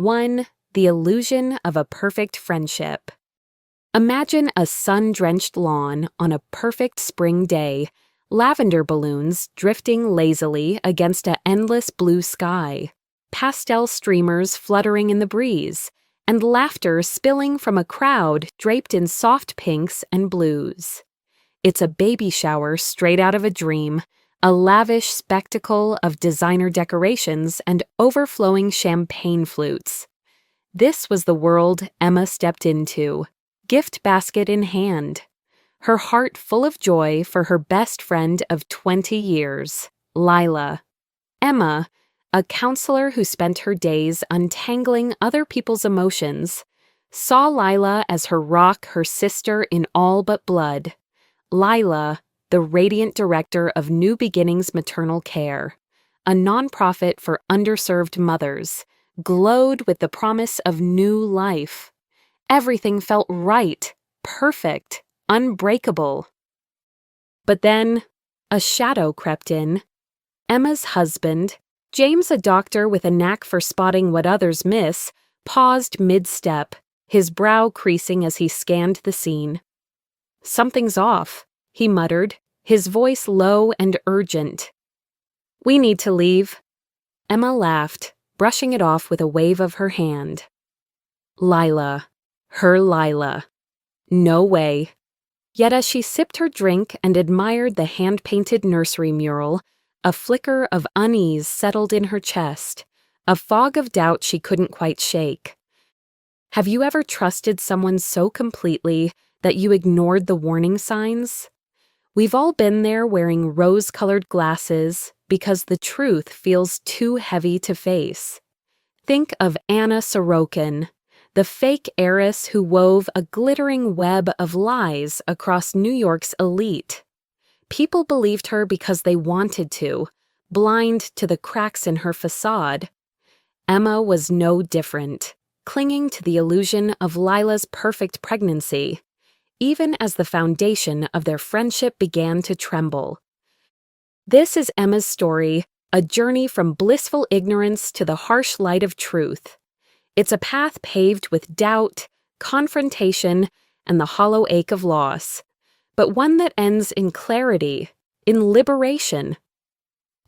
1. The illusion of a perfect friendship. Imagine a sun-drenched lawn on a perfect spring day, lavender balloons drifting lazily against an endless blue sky, pastel streamers fluttering in the breeze, and laughter spilling from a crowd draped in soft pinks and blues. It's a baby shower straight out of a dream, a lavish spectacle of designer decorations and overflowing champagne flutes. This was the world Emma stepped into, gift basket in hand, her heart full of joy for her best friend of 20 years, Lila. Emma, a counselor who spent her days untangling other people's emotions, saw Lila as her rock, her sister in all but blood. Lila, the radiant director of New Beginnings Maternal Care, a nonprofit for underserved mothers, glowed with the promise of new life. Everything felt right, perfect, unbreakable. But then, a shadow crept in. Emma's husband, James, a doctor with a knack for spotting what others miss, paused mid-step, his brow creasing as he scanned the scene. "Something's off," he muttered, his voice low and urgent. "We need to leave." Emma laughed, brushing it off with a wave of her hand. Lila. Her Lila. No way. Yet as she sipped her drink and admired the hand-painted nursery mural, a flicker of unease settled in her chest, a fog of doubt she couldn't quite shake. Have you ever trusted someone so completely that you ignored the warning signs? We've all been there wearing rose-colored glasses because the truth feels too heavy to face. Think of Anna Sorokin, the fake heiress who wove a glittering web of lies across New York's elite. People believed her because they wanted to, blind to the cracks in her facade. Emma was no different, clinging to the illusion of Lila's perfect pregnancy, even as the foundation of their friendship began to tremble. This is Emma's story, a journey from blissful ignorance to the harsh light of truth. It's a path paved with doubt, confrontation, and the hollow ache of loss, but one that ends in clarity, in liberation.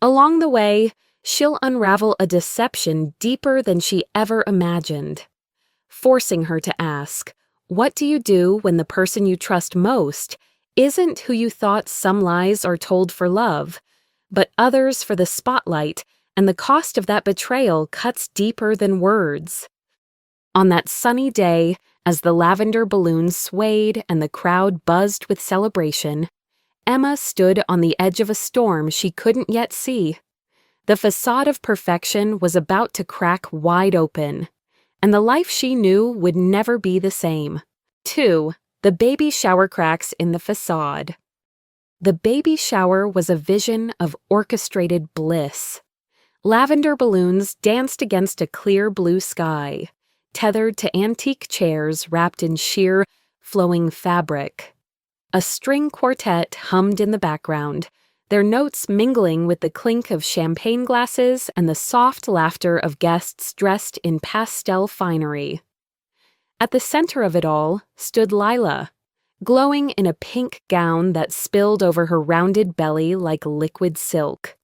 Along the way, she'll unravel a deception deeper than she ever imagined, forcing her to ask, what do you do when the person you trust most isn't who you thought? Some lies are told for love, but others for the spotlight, and the cost of that betrayal cuts deeper than words. On that sunny day, as the lavender balloons swayed and the crowd buzzed with celebration, Emma stood on the edge of a storm she couldn't yet see. The facade of perfection was about to crack wide open, and the life she knew would never be the same. 2. The baby shower cracks in the facade. The baby shower was a vision of orchestrated bliss. Lavender balloons danced against a clear blue sky, tethered to antique chairs wrapped in sheer, flowing fabric. A string quartet hummed in the background, their notes mingling with the clink of champagne glasses and the soft laughter of guests dressed in pastel finery. At the center of it all stood Lila, glowing in a pink gown that spilled over her rounded belly like liquid silk.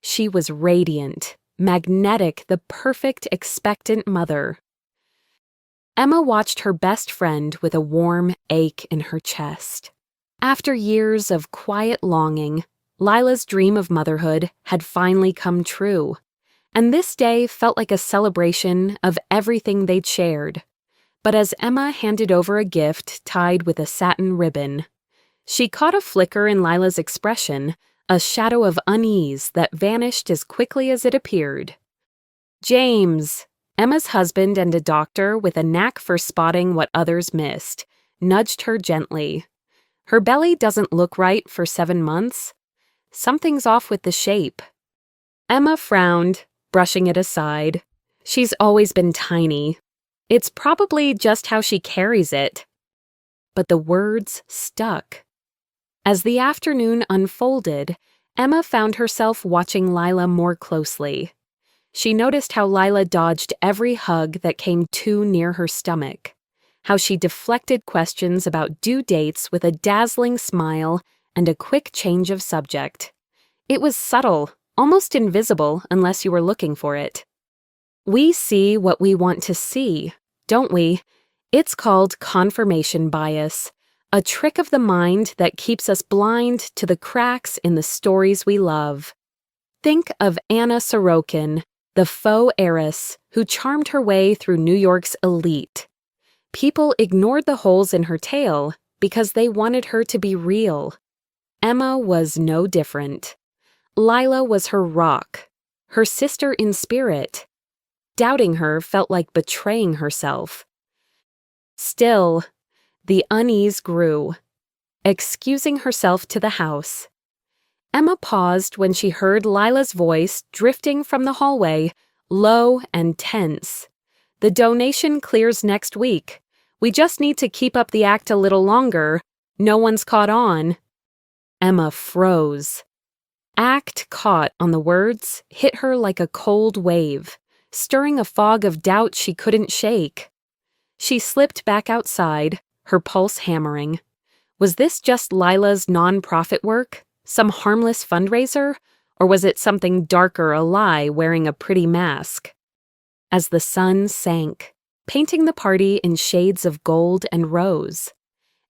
She was radiant, magnetic, the perfect expectant mother. Emma watched her best friend with a warm ache in her chest. After years of quiet longing, Lila's dream of motherhood had finally come true, and this day felt like a celebration of everything they'd shared. But as Emma handed over a gift tied with a satin ribbon, she caught a flicker in Lila's expression, a shadow of unease that vanished as quickly as it appeared. James, Emma's husband and a doctor with a knack for spotting what others missed, nudged her gently. Her belly doesn't look right for 7 months. Something's off with the shape. Emma frowned, brushing it aside. She's always been tiny. It's probably just how she carries it. But the words stuck. As the afternoon unfolded, Emma found herself watching Lila more closely. She noticed how Lila dodged every hug that came too near her stomach, how she deflected questions about due dates with a dazzling smile and a quick change of subject. It was subtle, almost invisible unless you were looking for it. We see what we want to see, don't we? It's called confirmation bias, a trick of the mind that keeps us blind to the cracks in the stories we love. Think of Anna Sorokin, the faux heiress who charmed her way through New York's elite. People ignored the holes in her tale because they wanted her to be real. Emma was no different. Lila was her rock, her sister in spirit. Doubting her felt like betraying herself. Still, the unease grew. Excusing herself to the house, Emma paused when she heard Lila's voice drifting from the hallway, low and tense. "The donation clears next week. We just need to keep up the act a little longer. No one's caught on." Emma froze. Act caught on the words hit her like a cold wave, stirring a fog of doubt she couldn't shake. She slipped back outside, her pulse hammering. Was this just Lila's non-profit work, some harmless fundraiser, or was it something darker, a lie wearing a pretty mask? As the sun sank, painting the party in shades of gold and rose,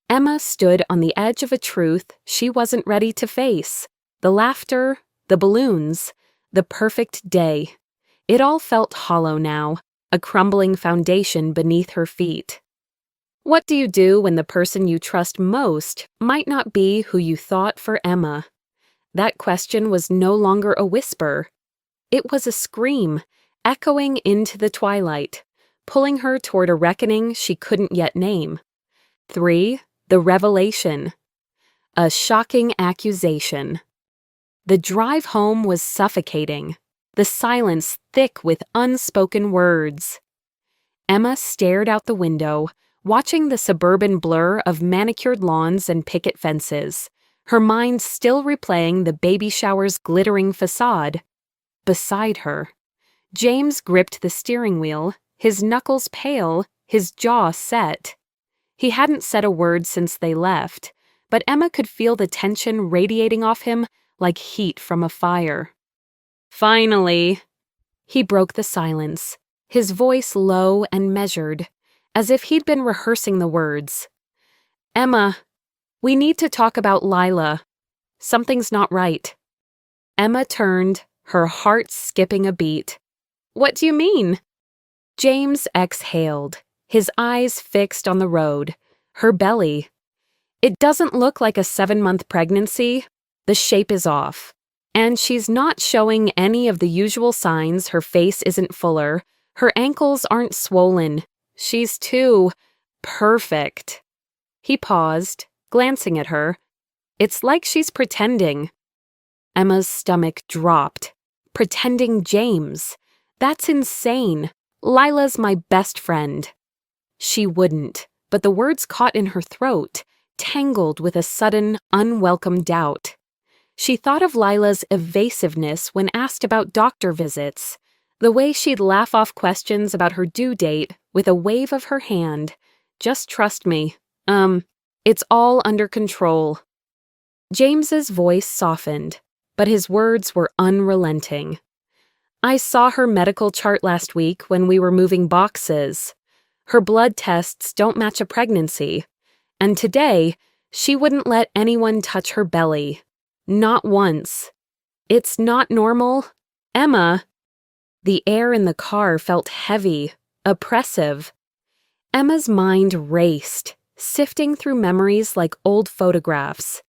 Emma stood on the edge of a truth she wasn't ready to face. The laughter, the balloons, the perfect day. It all felt hollow now, a crumbling foundation beneath her feet. What do you do when the person you trust most might not be who you thought for Emma? That question was no longer a whisper. It was a scream, echoing into the twilight, pulling her toward a reckoning she couldn't yet name. 3. The revelation. A shocking accusation. The drive home was suffocating, the silence thick with unspoken words. Emma stared out the window, watching the suburban blur of manicured lawns and picket fences, her mind still replaying the baby shower's glittering facade. Beside her, James gripped the steering wheel, his knuckles pale, his jaw set. He hadn't said a word since they left, but Emma could feel the tension radiating off him like heat from a fire. "Finally!" He broke the silence, his voice low and measured, as if he'd been rehearsing the words. "Emma, we need to talk about Lila. Something's not right." Emma turned, her heart skipping a beat. "What do you mean?" James exhaled, his eyes fixed on the road, her belly. "It doesn't look like a 7-month pregnancy. The shape is off. And she's not showing any of the usual signs. Her face isn't fuller. Her ankles aren't swollen. She's too perfect." He paused, glancing at her. "It's like she's pretending." Emma's stomach dropped. Pretending James. That's insane. Lila's my best friend. She wouldn't, but the words caught in her throat, tangled with a sudden, unwelcome doubt. She thought of Lila's evasiveness when asked about doctor visits, the way she'd laugh off questions about her due date with a wave of her hand. "Just trust me. It's all under control." James's voice softened, but his words were unrelenting. "I saw her medical chart last week when we were moving boxes. Her blood tests don't match a pregnancy. And today, she wouldn't let anyone touch her belly. Not once. It's not normal. Emma." The air in the car felt heavy, oppressive. Emma's mind raced, sifting through memories like old photographs.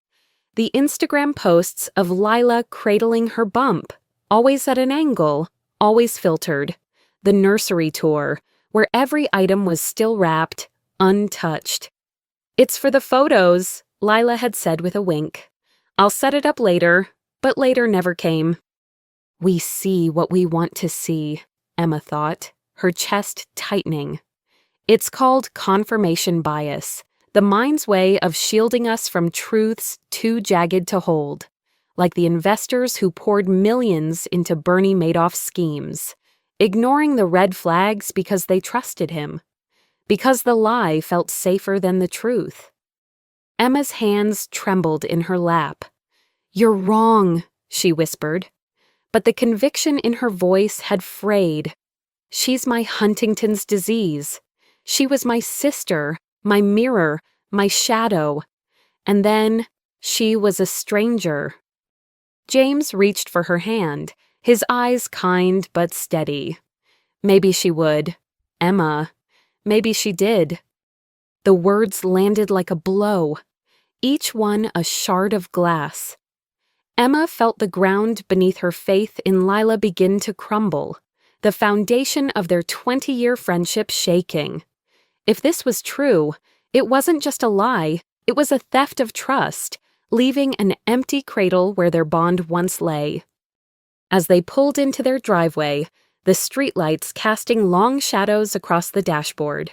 The Instagram posts of Lila cradling her bump, always at an angle, always filtered. The nursery tour, where every item was still wrapped, untouched. "It's for the photos," Lila had said with a wink. "I'll set it up later," but later never came. We see what we want to see, Emma thought, her chest tightening. It's called confirmation bias, the mind's way of shielding us from truths too jagged to hold, like the investors who poured millions into Bernie Madoff's schemes, ignoring the red flags because they trusted him, because the lie felt safer than the truth. Emma's hands trembled in her lap. "You're wrong," she whispered, but the conviction in her voice had frayed. "She's my Huntington's disease. She was my sister, my mirror, my shadow. And then she was a stranger." James reached for her hand, his eyes kind but steady. Maybe she would. Emma. Maybe she did. The words landed like a blow, each one a shard of glass. Emma felt the ground beneath her faith in Lila begin to crumble, the foundation of their 20-year friendship shaking. If this was true, it wasn't just a lie, it was a theft of trust, leaving an empty cradle where their bond once lay. As they pulled into their driveway, the streetlights casting long shadows across the dashboard,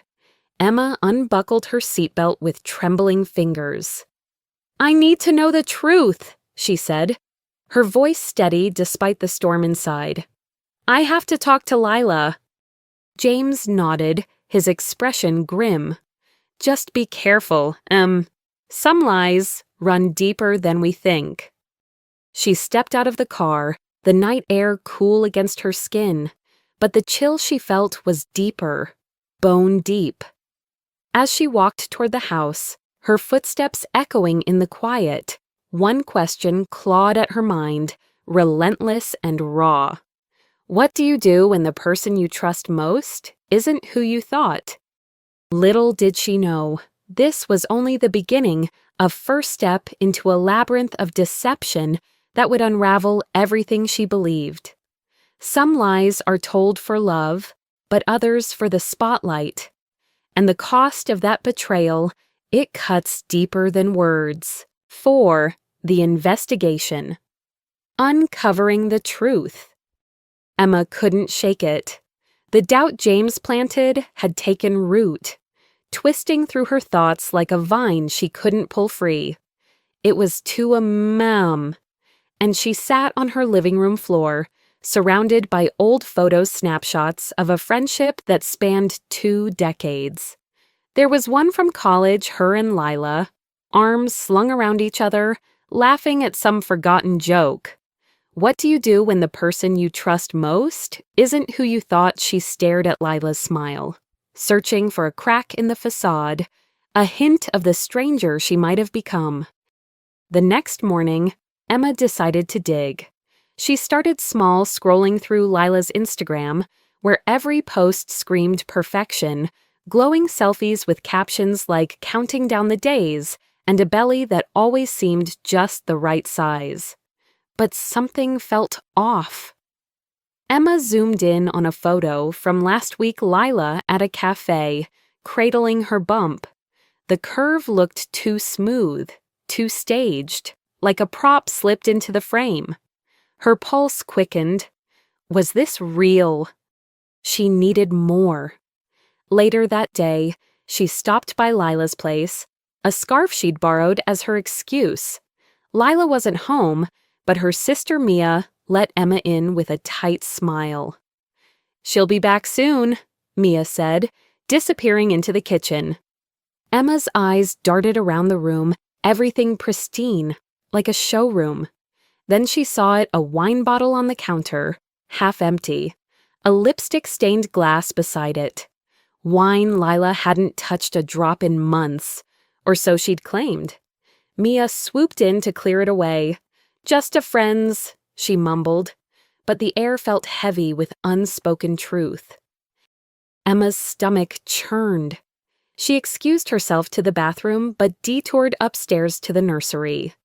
Emma unbuckled her seatbelt with trembling fingers. "I need to know the truth," she said, her voice steady despite the storm inside. "I have to talk to Lila." James nodded, his expression grim. "Just be careful, some lies run deeper than we think." She stepped out of the car, the night air cool against her skin, but the chill she felt was deeper, bone deep. As she walked toward the house, her footsteps echoing in the quiet, one question clawed at her mind, relentless and raw. What do you do when the person you trust most isn't who you thought? Little did she know, this was only the beginning, a first step into a labyrinth of deception that would unravel everything she believed. Some lies are told for love, but others for the spotlight. And the cost of that betrayal, it cuts deeper than words. For the investigation. Uncovering the truth. Emma couldn't shake it. The doubt James planted had taken root, twisting through her thoughts like a vine she couldn't pull free. It was too and she sat on her living room floor, surrounded by old photo snapshots of a friendship that spanned 2 decades. There was one from college, her and Lila, arms slung around each other, laughing at some forgotten joke. What do you do when the person you trust most isn't who you thought? She stared at Lila's smile, searching for a crack in the facade, a hint of the stranger she might have become. The next morning, Emma decided to dig. She started small, scrolling through Lila's Instagram, where every post screamed perfection, glowing selfies with captions like counting down the days and a belly that always seemed just the right size. But something felt off. Emma zoomed in on a photo from last week. Lila at a cafe, cradling her bump. The curve looked too smooth, too staged, like a prop slipped into the frame. Her pulse quickened. Was this real? She needed more. Later that day, she stopped by Lila's place, a scarf she'd borrowed as her excuse. Lila wasn't home, but her sister Mia let Emma in with a tight smile. "She'll be back soon," Mia said, disappearing into the kitchen. Emma's eyes darted around the room, everything pristine, like a showroom. Then she saw it, a wine bottle on the counter, half empty, a lipstick-stained glass beside it. Wine Lila hadn't touched a drop in months, or so she'd claimed. Mia swooped in to clear it away. "Just a friend's," she mumbled, but the air felt heavy with unspoken truth. Emma's stomach churned. She excused herself to the bathroom but detoured upstairs to the nursery.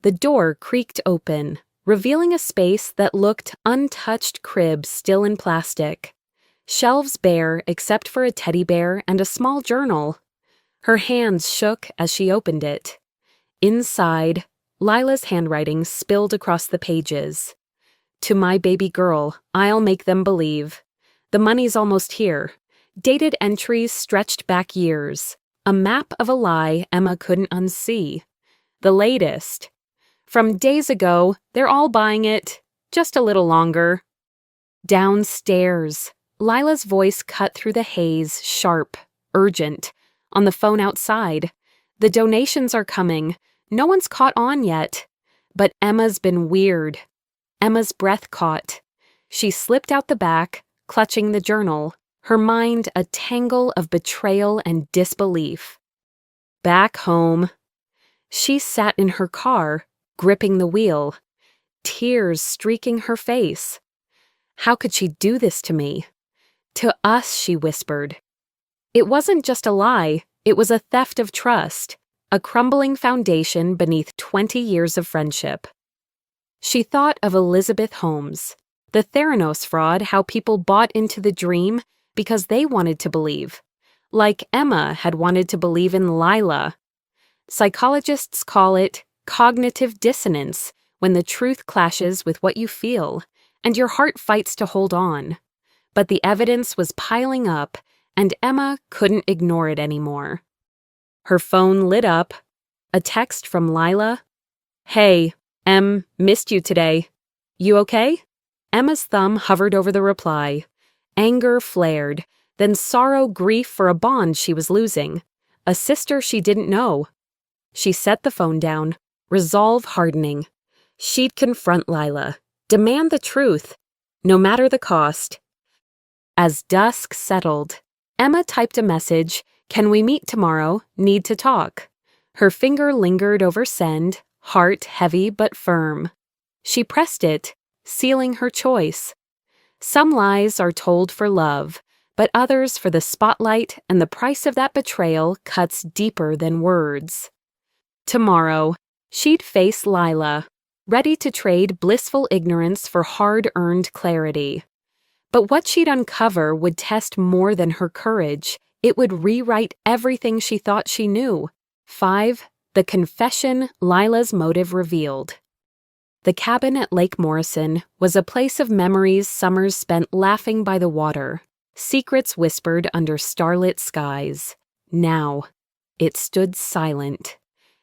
The door creaked open, revealing a space that looked untouched, crib still in plastic. Shelves bare except for a teddy bear and a small journal. Her hands shook as she opened it. Inside, Lila's handwriting spilled across the pages. "To my baby girl, I'll make them believe. The money's almost here." Dated entries stretched back years. A map of a lie Emma couldn't unsee. The latest. From days ago, they're all buying it, just a little longer. Downstairs, Lila's voice cut through the haze, sharp, urgent, on the phone outside. The donations are coming. No one's caught on yet. But Emma's been weird. Emma's breath caught. She slipped out the back, clutching the journal, her mind a tangle of betrayal and disbelief. Back home. She sat in her car, gripping the wheel, tears streaking her face. How could she do this to me? To us, she whispered. It wasn't just a lie, it was a theft of trust, a crumbling foundation beneath 20 years of friendship. She thought of Elizabeth Holmes, the Theranos fraud, how people bought into the dream because they wanted to believe, like Emma had wanted to believe in Lila. Psychologists call it cognitive dissonance, when the truth clashes with what you feel, and your heart fights to hold on. But the evidence was piling up, and Emma couldn't ignore it anymore. Her phone lit up. A text from Lila. Hey, missed you today. You okay? Emma's thumb hovered over the reply. Anger flared, then sorrow, grief for a bond she was losing, a sister she didn't know. She set the phone down, resolve hardening. She'd confront Lila, demand the truth, no matter the cost. As dusk settled, Emma typed a message, "Can we meet tomorrow? Need to talk." Her finger lingered over send, heart heavy but firm. She pressed it, sealing her choice. Some lies are told for love, but others for the spotlight, and the price of that betrayal cuts deeper than words. Tomorrow, she'd face Lila, ready to trade blissful ignorance for hard-earned clarity. But what she'd uncover would test more than her courage. It would rewrite everything she thought she knew. 5. The confession Lila's motive revealed. The cabin at Lake Morrison was a place of memories summers spent laughing by the water, secrets whispered under starlit skies. Now, it stood silent,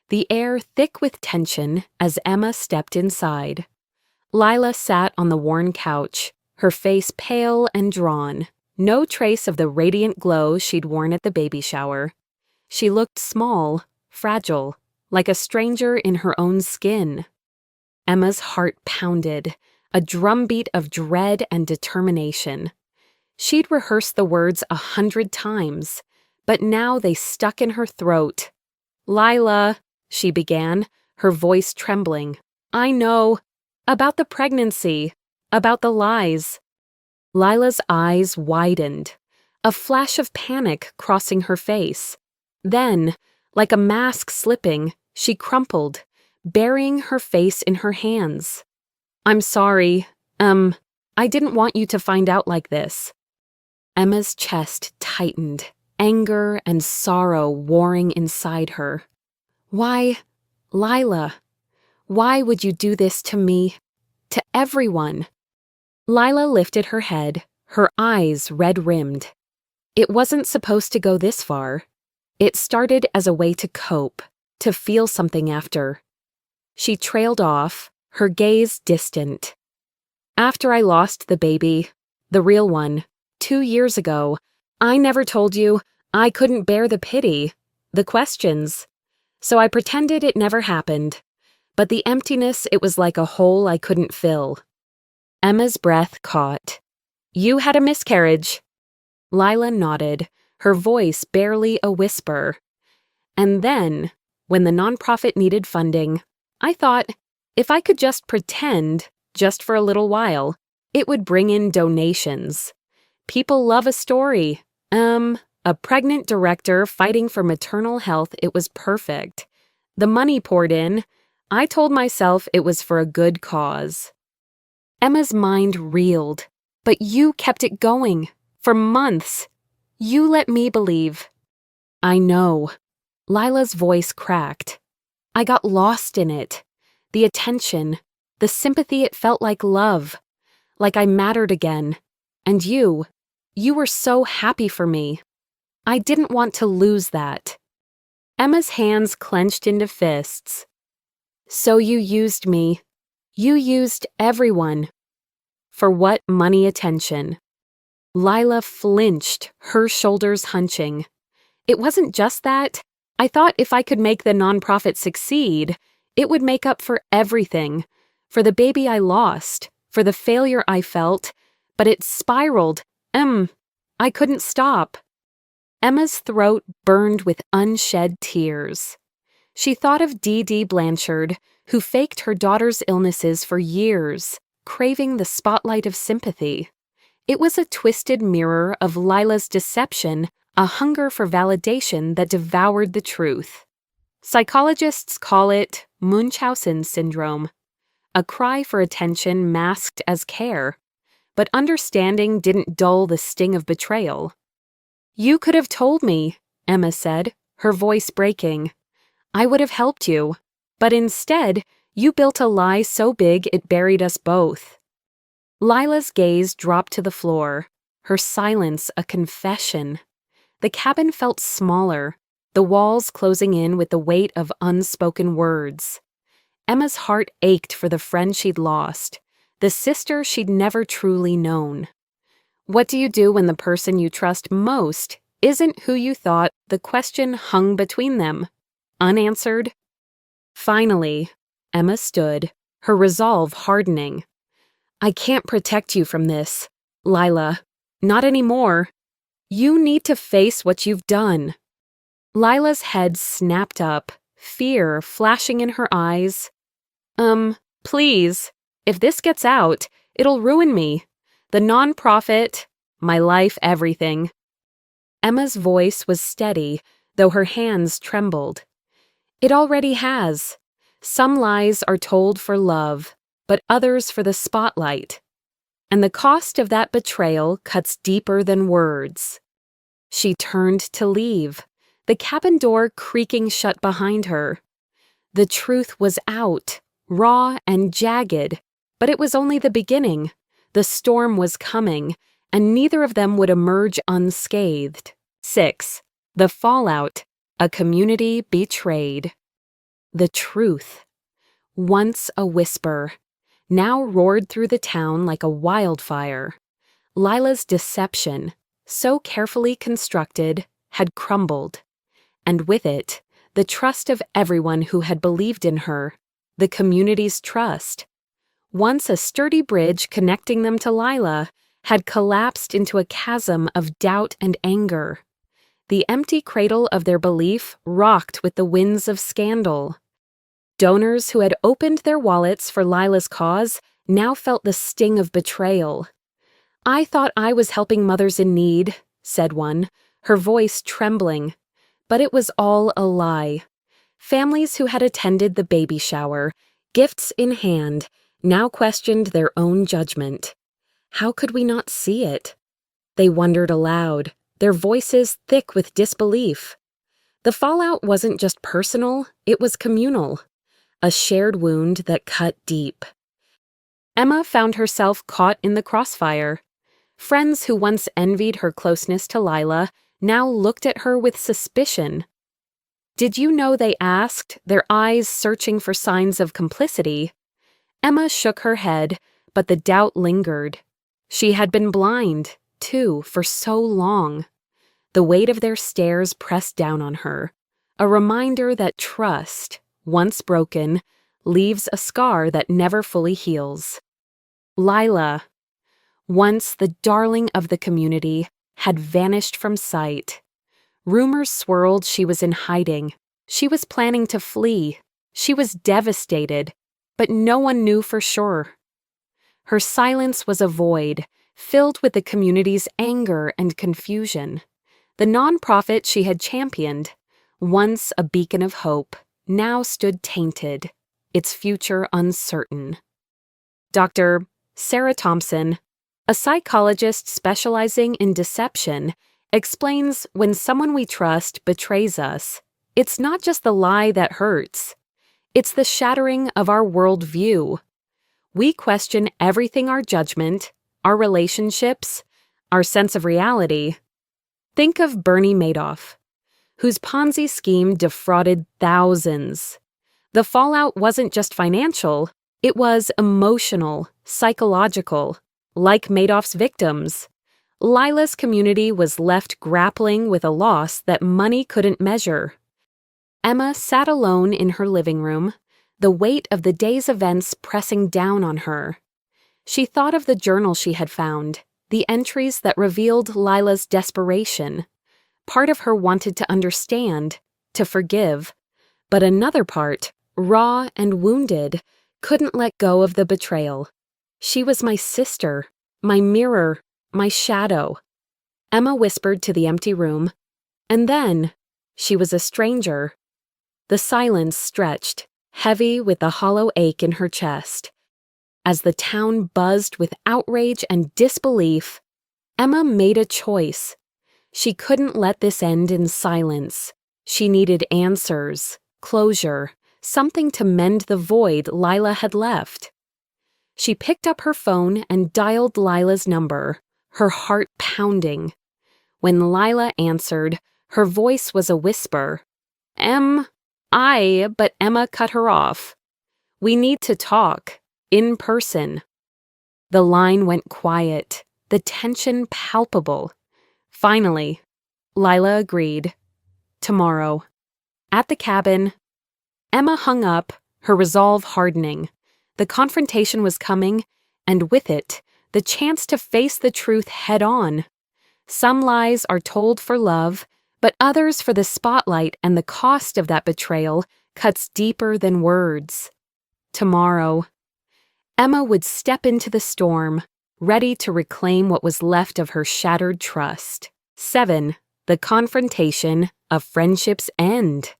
the air thick with tension as Emma stepped inside. Lila sat on the worn couch, her face pale and drawn, no trace of the radiant glow she'd worn at the baby shower. She looked small, fragile, like a stranger in her own skin. Emma's heart pounded, a drumbeat of dread and determination. She'd rehearsed the words 100 times, but now they stuck in her throat. "Lila," she began, her voice trembling. "I know. About the pregnancy. About the lies." Lila's eyes widened, a flash of panic crossing her face. Then, like a mask slipping, she crumpled, burying her face in her hands. "I'm sorry. I didn't want you to find out like this." Emma's chest tightened, anger and sorrow warring inside her. "Why, Lila, why would you do this to me? To everyone?" Lila lifted her head, her eyes red-rimmed. It wasn't supposed to go this far. It started as a way to cope, to feel something after. She trailed off, her gaze distant. "After I lost the baby, the real one, 2 years ago, I never told you. I couldn't bear the pity, the questions. So I pretended it never happened. But the emptiness, it was like a hole I couldn't fill." Emma's breath caught. "You had a miscarriage." Lila nodded, her voice barely a whisper. "And then, when the nonprofit needed funding, I thought, if I could just pretend, just for a little while, it would bring in donations. People love a story. A pregnant director fighting for maternal health, it was perfect. The money poured in. I told myself it was for a good cause." Emma's mind reeled. "But you kept it going. For months. You let me believe." "I know." Lila's voice cracked. "I got lost in it. The attention, the sympathy, it felt like love. Like I mattered again. And you were so happy for me. I didn't want to lose that." Emma's hands clenched into fists. "So you used me. You used everyone. For what money attention? Lila flinched, her shoulders hunching. It wasn't just that. I thought if I could make the nonprofit succeed, it would make up for everything. For the baby I lost, for the failure I felt, but it spiraled. I couldn't stop. Emma's throat burned with unshed tears. She thought of Dee Dee Blanchard, who faked her daughter's illnesses for years, craving the spotlight of sympathy. It was a twisted mirror of Lila's deception, a hunger for validation that devoured the truth. Psychologists call it Munchausen syndrome, a cry for attention masked as care. But understanding didn't dull the sting of betrayal. "You could have told me," Emma said, her voice breaking. "I would have helped you. But instead, you built a lie so big it buried us both." Lila's gaze dropped to the floor, her silence a confession. The cabin felt smaller, the walls closing in with the weight of unspoken words. Emma's heart ached for the friend she'd lost, the sister she'd never truly known. What do you do when the person you trust most isn't who you thought? The question hung between them, unanswered. Finally, Emma stood, her resolve hardening. "I can't protect you from this, Lila. Not anymore. You need to face what you've done." Lila's head snapped up, fear flashing in her eyes. Please. If this gets out, it'll ruin me. The nonprofit, my life, everything." Emma's voice was steady, though her hands trembled. "It already has. Some lies are told for love, but others for the spotlight. And the cost of that betrayal cuts deeper than words." She turned to leave, the cabin door creaking shut behind her. The truth was out, raw and jagged, but it was only the beginning. The storm was coming, and neither of them would emerge unscathed. 6. The fallout, a community betrayed. The truth, once a whisper, now roared through the town like a wildfire. Lila's deception, so carefully constructed, had crumbled. And with it, the trust of everyone who had believed in her, the community's trust. Once a sturdy bridge connecting them to Lila, had collapsed into a chasm of doubt and anger. The empty cradle of their belief rocked with the winds of scandal. Donors who had opened their wallets for Lila's cause now felt the sting of betrayal. "I thought I was helping mothers in need," said one, her voice trembling. But it was all a lie. Families who had attended the baby shower, gifts in hand, now questioned their own judgment. How could we not see it? They wondered aloud, their voices thick with disbelief. The fallout wasn't just personal, it was communal. A shared wound that cut deep. Emma found herself caught in the crossfire. Friends who once envied her closeness to Lila now looked at her with suspicion. "Did you know?" they asked, their eyes searching for signs of complicity. Emma shook her head, but the doubt lingered. She had been blind, too, for so long. The weight of their stares pressed down on her, a reminder that trust, once broken, leaves a scar that never fully heals. Lila, once the darling of the community, had vanished from sight. Rumors swirled she was in hiding. She was planning to flee. She was devastated, but no one knew for sure. Her silence was a void, filled with the community's anger and confusion. The nonprofit she had championed, once a beacon of hope, now stood tainted, its future uncertain. Dr. Sarah Thompson, a psychologist specializing in deception, explains when someone we trust betrays us, it's not just the lie that hurts. It's the shattering of our worldview. We question everything: our judgment, our relationships, our sense of reality. Think of Bernie Madoff, whose Ponzi scheme defrauded thousands. The fallout wasn't just financial, it was emotional, psychological. like Madoff's victims. Lila's community was left grappling with a loss that money couldn't measure. Emma sat alone in her living room, the weight of the day's events pressing down on her. She thought of the journal she had found, the entries that revealed Lila's desperation. Part of her wanted to understand, to forgive, but another part, raw and wounded, couldn't let go of the betrayal. She was my sister, my mirror, my shadow. Emma whispered to the empty room, and then she was a stranger. The silence stretched, heavy with the hollow ache in her chest. As the town buzzed with outrage and disbelief, Emma made a choice. She couldn't let this end in silence. She needed answers, closure, something to mend the void Lila had left. She picked up her phone and dialed Lila's number, her heart pounding. When Lila answered, her voice was a whisper. But Emma cut her off. "We need to talk, in person." The line went quiet, the tension palpable. Finally, Lila agreed. "Tomorrow." At the cabin, Emma hung up, her resolve hardening. The confrontation was coming, and with it, the chance to face the truth head-on. Some lies are told for love, but others for the spotlight, and the cost of that betrayal cuts deeper than words. Tomorrow, Emma would step into the storm, ready to reclaim what was left of her shattered trust. 7. The confrontation of friendship's end.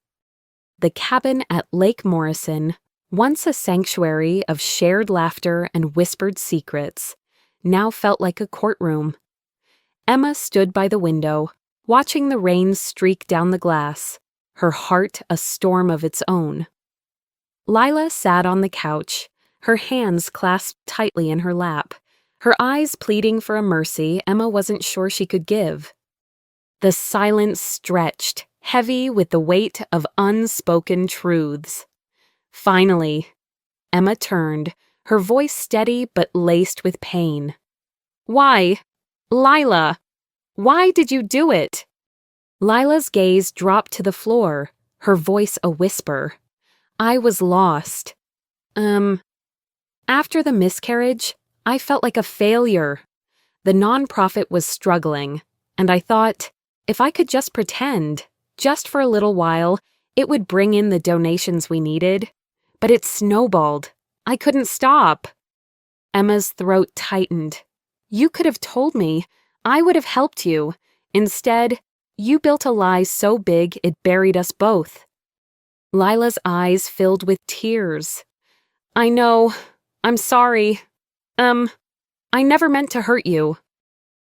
The cabin at Lake Morrison, once a sanctuary of shared laughter and whispered secrets, now felt like a courtroom. Emma stood by the window, watching the rain streak down the glass, her heart a storm of its own. Lila sat on the couch, her hands clasped tightly in her lap, her eyes pleading for a mercy Emma wasn't sure she could give. The silence stretched, heavy with the weight of unspoken truths. Finally, Emma turned, her voice steady but laced with pain. "Why? Lila, why did you do it?" Lila's gaze dropped to the floor, her voice a whisper. "I was lost. After the miscarriage, I felt like a failure. The nonprofit was struggling, and I thought, if I could just pretend, just for a little while, it would bring in the donations we needed. But it snowballed. I couldn't stop." Emma's throat tightened. "You could have told me. I would have helped you. Instead, you built a lie so big it buried us both." Lila's eyes filled with tears. "I know. I'm sorry. I never meant to hurt you."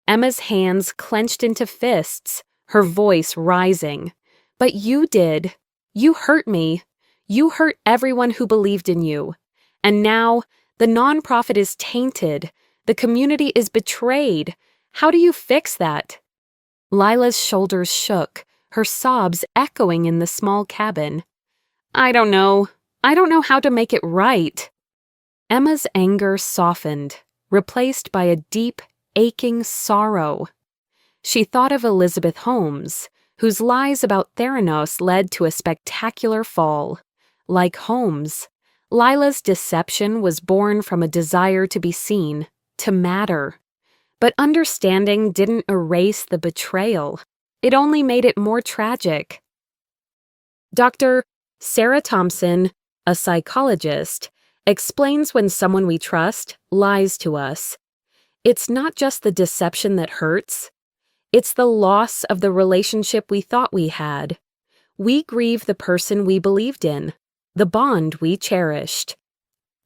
Emma's hands clenched into fists, her voice rising. "But you did. You hurt me. You hurt everyone who believed in you. And now, the nonprofit is tainted. The community is betrayed. How do you fix that?" Lila's shoulders shook, her sobs echoing in the small cabin. "I don't know. I don't know how to make it right." Emma's anger softened, replaced by a deep, aching sorrow. She thought of Elizabeth Holmes, whose lies about Theranos led to a spectacular fall. Like Holmes, Lila's deception was born from a desire to be seen, to matter. But understanding didn't erase the betrayal. It only made it more tragic. Dr. Sarah Thompson, a psychologist, explains when someone we trust lies to us. It's not just the deception that hurts. It's the loss of the relationship we thought we had. We grieve the person we believed in, the bond we cherished.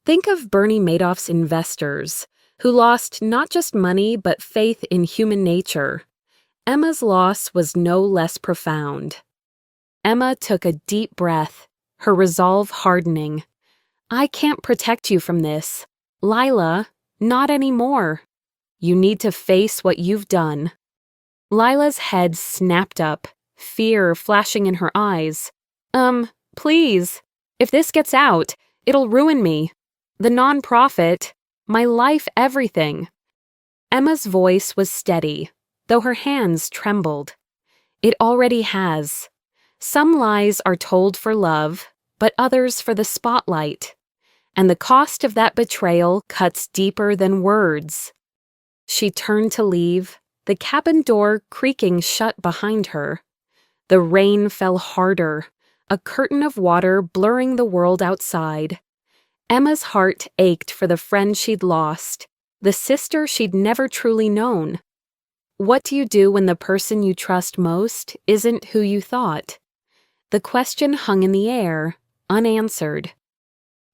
Think of Bernie Madoff's investors, who lost not just money but faith in human nature. Emma's loss was no less profound. Emma took a deep breath, her resolve hardening. "I can't protect you from this. Lila, not anymore. You need to face what you've done." Lila's head snapped up, fear flashing in her eyes. Please. If this gets out, it'll ruin me. The nonprofit, my life, everything. Emma's voice was steady, though her hands trembled. It already has. Some lies are told for love, but others for the spotlight. And the cost of that betrayal cuts deeper than words. She turned to leave, the cabin door creaking shut behind her. The rain fell harder, a curtain of water blurring the world outside. Emma's heart ached for the friend she'd lost, the sister she'd never truly known. What do you do when the person you trust most isn't who you thought? The question hung in the air, unanswered.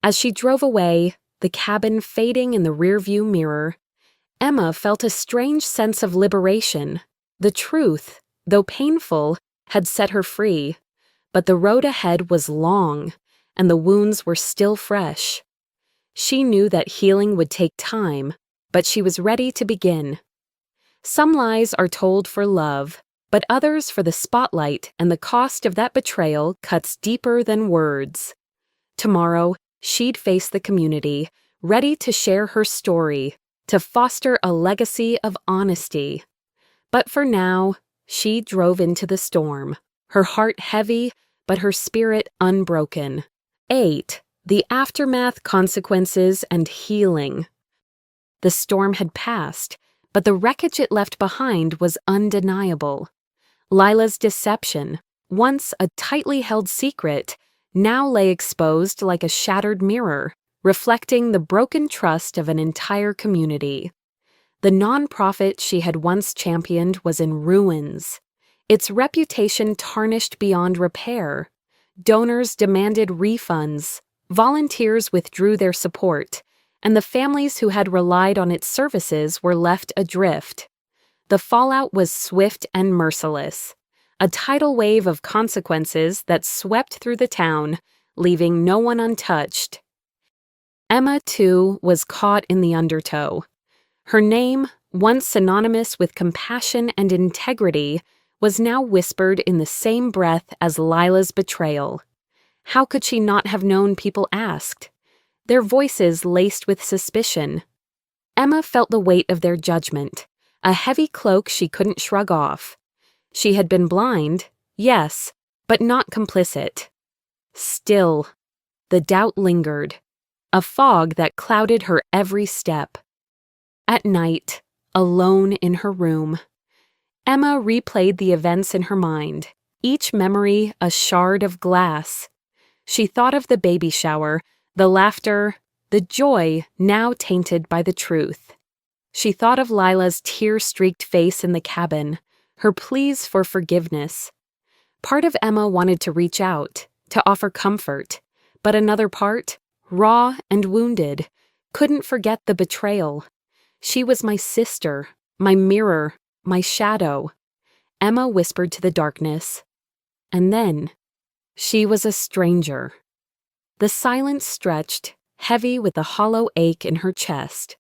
As she drove away, the cabin fading in the rearview mirror, Emma felt a strange sense of liberation. The truth, though painful, had set her free, but the road ahead was long, and the wounds were still fresh. She knew that healing would take time, but she was ready to begin. Some lies are told for love, but others for the spotlight, and the cost of that betrayal cuts deeper than words. Tomorrow, she'd face the community, ready to share her story, to foster a legacy of honesty. But for now, she drove into the storm, her heart heavy, but her spirit unbroken. 8. The aftermath, consequences, and healing. The storm had passed, but the wreckage it left behind was undeniable. Lila's deception, once a tightly held secret, now lay exposed like a shattered mirror, reflecting the broken trust of an entire community. The nonprofit she had once championed was in ruins, its reputation tarnished beyond repair. Donors demanded refunds, volunteers withdrew their support, and the families who had relied on its services were left adrift. The fallout was swift and merciless, a tidal wave of consequences that swept through the town, leaving no one untouched. Emma, too, was caught in the undertow. Her name, once synonymous with compassion and integrity, was now whispered in the same breath as Lila's betrayal. How could she not have known, people asked? Their voices laced with suspicion. Emma felt the weight of their judgment, a heavy cloak she couldn't shrug off. She had been blind, yes, but not complicit. Still, the doubt lingered, a fog that clouded her every step. At night, alone in her room, Emma replayed the events in her mind, each memory a shard of glass. She thought of the baby shower, the laughter, the joy now tainted by the truth. She thought of Lila's tear-streaked face in the cabin, her pleas for forgiveness. Part of Emma wanted to reach out, to offer comfort, but another part, raw and wounded, couldn't forget the betrayal. She was my sister, my mirror, my shadow. Emma whispered to the darkness. And then, she was a stranger. The silence stretched, heavy with a hollow ache in her chest.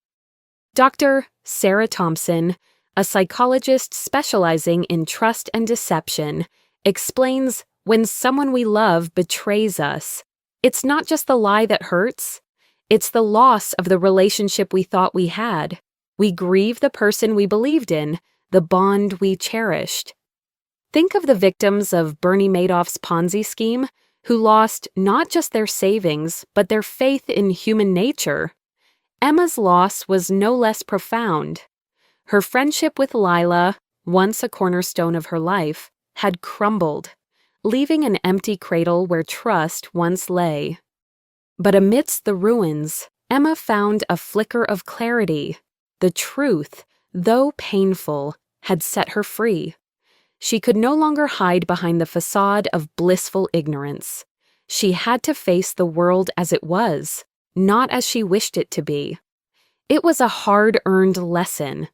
Dr. Sarah Thompson, a psychologist specializing in trust and deception, explains when someone we love betrays us, it's not just the lie that hurts, it's the loss of the relationship we thought we had. We grieve the person we believed in, the bond we cherished. Think of the victims of Bernie Madoff's Ponzi scheme, who lost not just their savings, but their faith in human nature. Emma's loss was no less profound. Her friendship with Lila, once a cornerstone of her life, had crumbled, leaving an empty cradle where trust once lay. But amidst the ruins, Emma found a flicker of clarity. The truth, though painful, had set her free. She could no longer hide behind the facade of blissful ignorance. She had to face the world as it was, not as she wished it to be. It was a hard-earned lesson,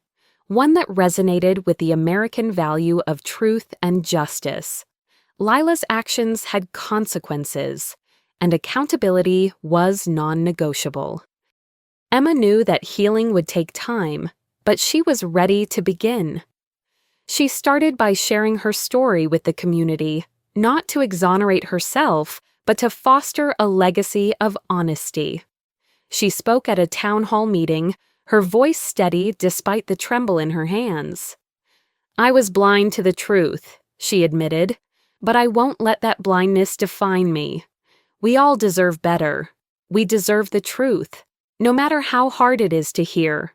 one that resonated with the American value of truth and justice. Lila's actions had consequences, and accountability was non-negotiable. Emma knew that healing would take time, but she was ready to begin. She started by sharing her story with the community, not to exonerate herself, but to foster a legacy of honesty. She spoke at a town hall meeting, her voice steady despite the tremble in her hands. "I was blind to the truth," she admitted, "but I won't let that blindness define me. We all deserve better. We deserve the truth, no matter how hard it is to hear."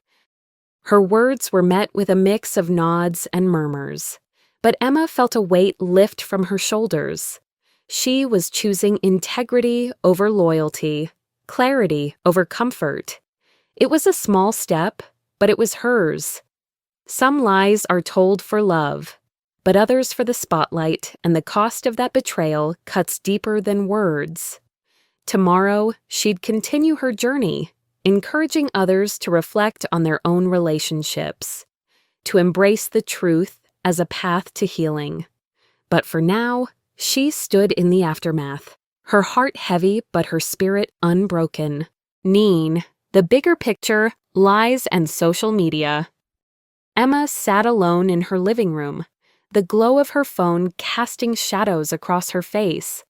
Her words were met with a mix of nods and murmurs, but Emma felt a weight lift from her shoulders. She was choosing integrity over loyalty, clarity over comfort. It was a small step, but it was hers. Some lies are told for love, but others for the spotlight, and the cost of that betrayal cuts deeper than words. Tomorrow, she'd continue her journey, encouraging others to reflect on their own relationships, to embrace the truth as a path to healing. But for now, she stood in the aftermath, her heart heavy but her spirit unbroken. Neen, the bigger picture, lies and social media. Emma sat alone in her living room, the glow of her phone casting shadows across her face.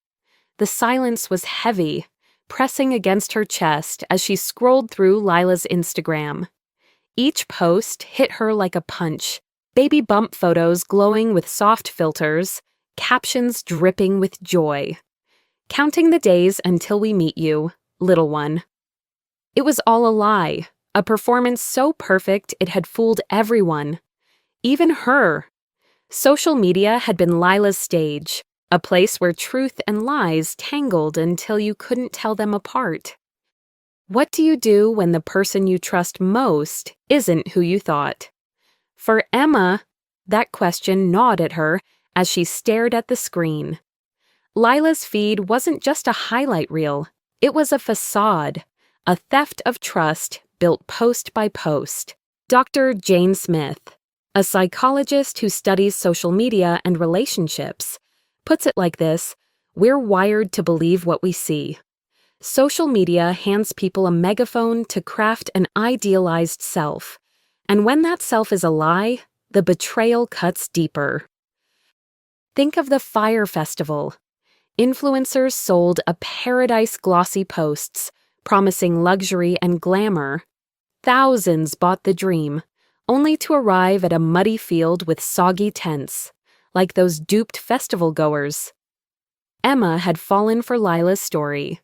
The silence was heavy, pressing against her chest as she scrolled through Lila's Instagram. Each post hit her like a punch, baby bump photos glowing with soft filters, captions dripping with joy. "Counting the days until we meet you, little one." It was all a lie, a performance so perfect it had fooled everyone, even her. Social media had been Lila's stage, a place where truth and lies tangled until you couldn't tell them apart. What do you do when the person you trust most isn't who you thought? For Emma, that question gnawed at her as she stared at the screen. Lila's feed wasn't just a highlight reel, it was a facade, a theft of trust built post by post. Dr. Jane Smith, a psychologist who studies social media and relationships, puts it like this: we're wired to believe what we see. Social media hands people a megaphone to craft an idealized self, and when that self is a lie, the betrayal cuts deeper. Think of the Fire Festival. Influencers sold a paradise glossy posts, promising luxury and glamour. Thousands bought the dream, only to arrive at a muddy field with soggy tents, like those duped festival goers. Emma had fallen for Lila's story.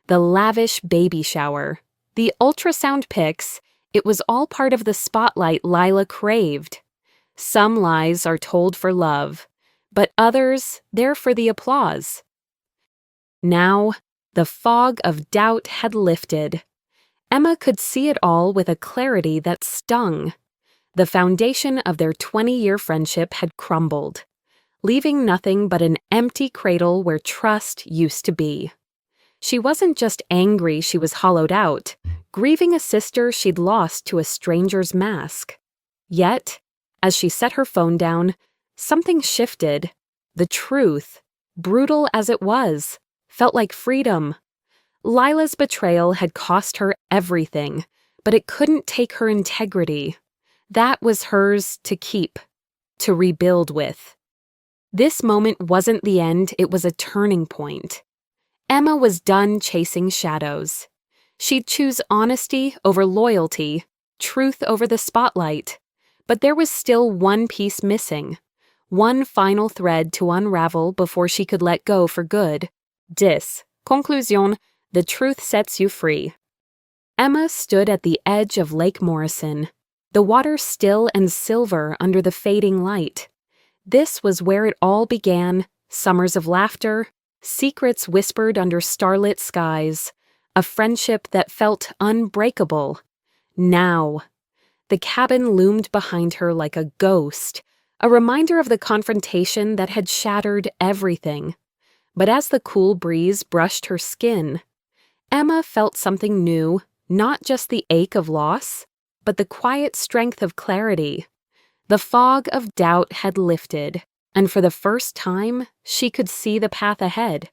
The lavish baby shower, the ultrasound pics, it was all part of the spotlight Lila craved. Some lies are told for love, but others, they're for the applause. Now, the fog of doubt had lifted. Emma could see it all with a clarity that stung. The foundation of their 20-year friendship had crumbled, leaving nothing but an empty cradle where trust used to be. She wasn't just angry she was hollowed out, grieving a sister she'd lost to a stranger's mask. Yet, as she set her phone down, something shifted. The truth, brutal as it was, felt like freedom. Lila's betrayal had cost her everything, but it couldn't take her integrity. That was hers to keep, to rebuild with. This moment wasn't the end, it was a turning point. Emma was done chasing shadows. She'd choose honesty over loyalty, truth over the spotlight. But there was still one piece missing, one final thread to unravel before she could let go for good. Conclusion, the truth sets you free. Emma stood at the edge of Lake Morrison, the water still and silver under the fading light. This was where it all began, summers of laughter, secrets whispered under starlit skies, a friendship that felt unbreakable. Now, the cabin loomed behind her like a ghost, a reminder of the confrontation that had shattered everything. But as the cool breeze brushed her skin, Emma felt something new, not just the ache of loss, but the quiet strength of clarity. The fog of doubt had lifted, and for the first time, she could see the path ahead.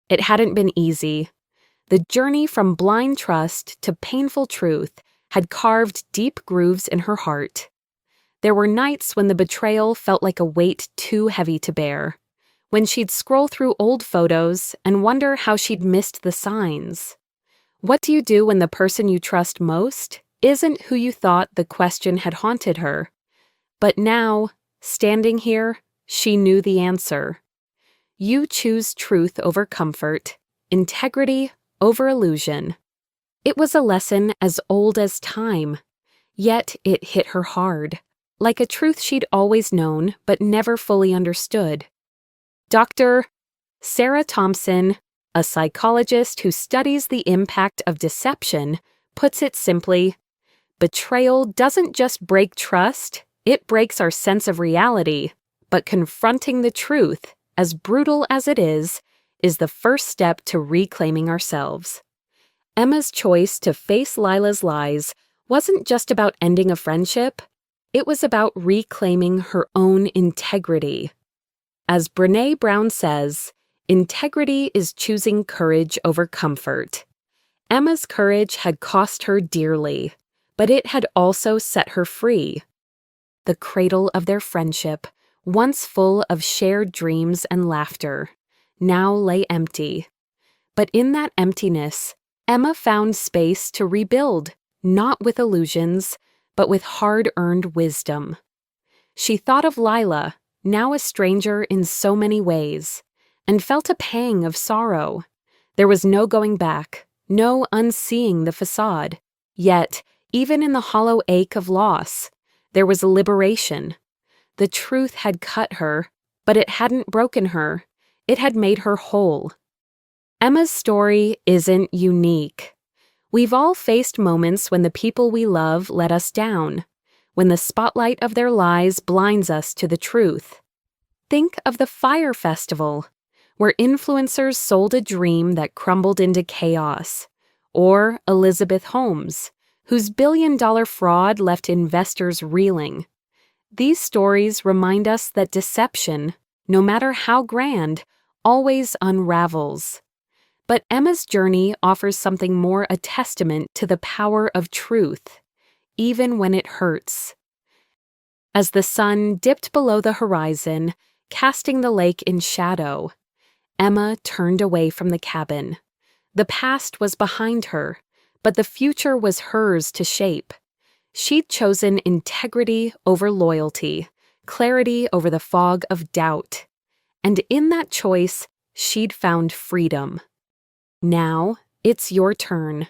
It hadn't been easy. The journey from blind trust to painful truth had carved deep grooves in her heart. There were nights when the betrayal felt like a weight too heavy to bear, when she'd scroll through old photos and wonder how she'd missed the signs. What do you do when the person you trust most isn't who you thought the question had haunted her. But now, standing here, she knew the answer. You choose truth over comfort, integrity over illusion. It was a lesson as old as time, yet it hit her hard, like a truth she'd always known but never fully understood. Dr. Sarah Thompson, a psychologist who studies the impact of deception, puts it simply, betrayal doesn't just break trust, it breaks our sense of reality, but confronting the truth, as brutal as it is the first step to reclaiming ourselves. Emma's choice to face Lila's lies wasn't just about ending a friendship, it was about reclaiming her own integrity. As Brené Brown says, integrity is choosing courage over comfort. Emma's courage had cost her dearly, but it had also set her free. The cradle of their friendship, once full of shared dreams and laughter, now lay empty. But in that emptiness, Emma found space to rebuild, not with illusions, but with hard-earned wisdom. She thought of Lila, now a stranger in so many ways, and felt a pang of sorrow. There was no going back, no unseeing the facade. Yet, even in the hollow ache of loss, there was a liberation. The truth had cut her, but it hadn't broken her. It had made her whole. Emma's story isn't unique. We've all faced moments when the people we love let us down, when the spotlight of their lies blinds us to the truth. Think of the Fire Festival, where influencers sold a dream that crumbled into chaos, or Elizabeth Holmes, whose billion-dollar fraud left investors reeling. These stories remind us that deception, no matter how grand, always unravels. But Emma's journey offers something more a testament to the power of truth, even when it hurts. As the sun dipped below the horizon, casting the lake in shadow, Emma turned away from the cabin. The past was behind her, but the future was hers to shape. She'd chosen integrity over loyalty, clarity over the fog of doubt. And in that choice, she'd found freedom. Now, it's your turn.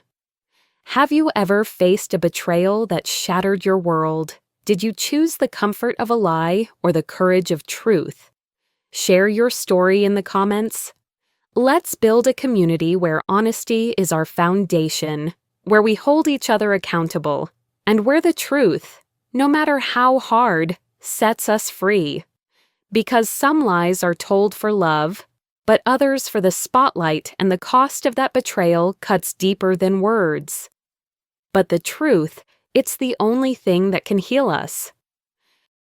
Have you ever faced a betrayal that shattered your world? Did you choose the comfort of a lie or the courage of truth? Share your story in the comments. Let's build a community where honesty is our foundation, where we hold each other accountable, and where the truth, no matter how hard, sets us free. Because some lies are told for love, but others for the spotlight, and the cost of that betrayal cuts deeper than words. But the truth, it's the only thing that can heal us.